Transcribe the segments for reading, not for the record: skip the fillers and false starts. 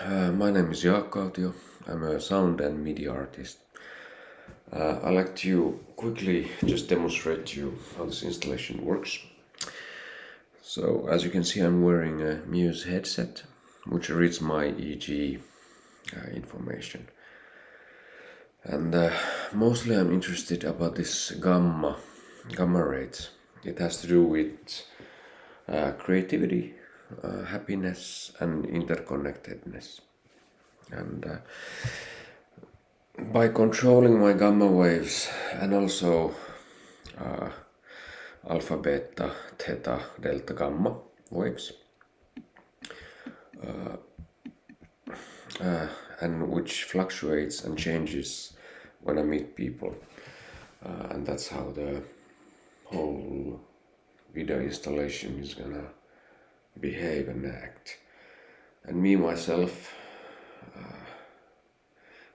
My name is Jaakko Autio. I'm a sound and media artist. I'd like to quickly just demonstrate to you how this installation works. So, as you can see, I'm wearing a Muse headset, which reads my EEG information. And mostly I'm interested about this gamma rates. It has to do with creativity, happiness, and interconnectedness. And by controlling my gamma waves and also alpha, beta, theta, delta, gamma waves, and which fluctuates and changes when I meet people, and that's how the whole video installation is gonna behave and act. And me myself,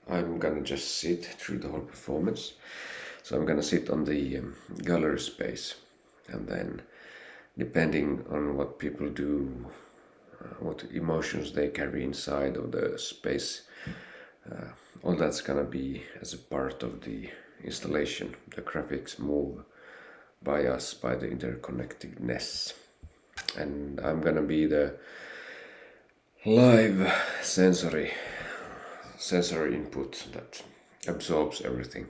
I'm gonna just sit through the whole performance. So I'm gonna sit on the gallery space, and then depending on what people do, what emotions they carry inside of the space, all that's gonna be as a part of the installation. The graphics move by us, by the interconnectedness. And I'm gonna be the live sensory input that absorbs everything.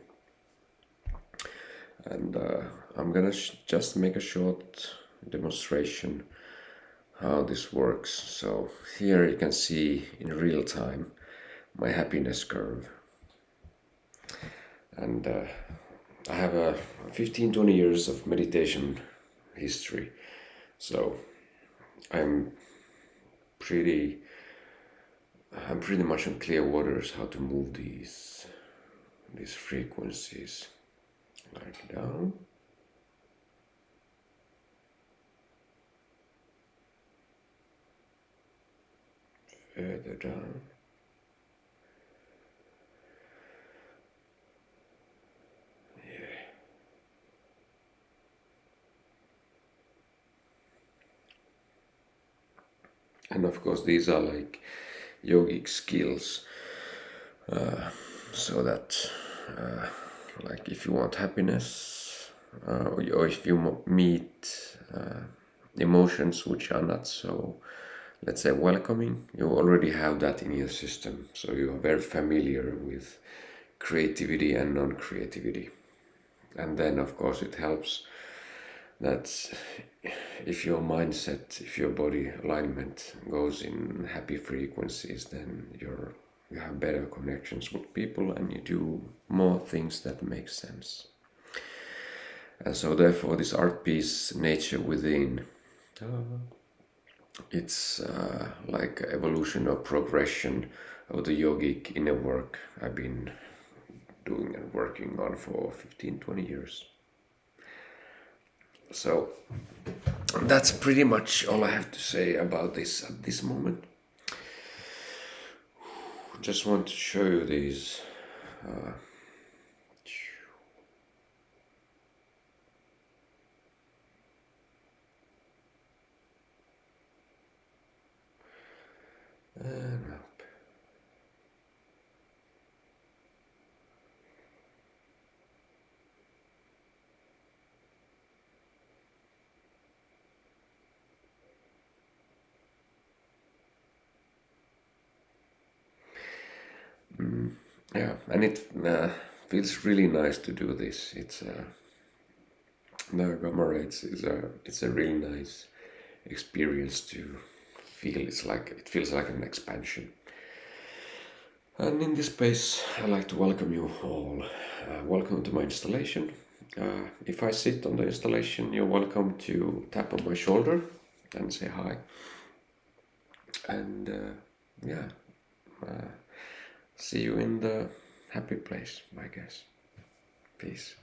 And I'm gonna just make a short demonstration how this works. So here you can see in real time my happiness curve. And I have a 15-20 years of meditation history, so I'm pretty much on clear waters how to move these frequencies, like down, further down, and of course these are like yogic skills, so that like if you want happiness, or if you meet emotions which are not so, let's say, welcoming, you already have that in your system, so you are very familiar with creativity and non-creativity. And then of course it helps that if your mindset, if your body alignment goes in happy frequencies, then you have better connections with people and you do more things that make sense. And so therefore this art piece, Nature Within, it's like evolution or progression of the yogic inner work I've been doing and working on for 15-20 years. So that's pretty much all I have to say about this at this moment. Just want to show you these and up. Yeah, and it feels really nice to do this. It's the gamma rates it's a really nice experience to feel. It feels like an expansion. And in this space, I'd like to welcome you all. Welcome to my installation. If I sit on the installation, you're welcome to tap on my shoulder and say hi. And see you in the happy place, I guess. Peace.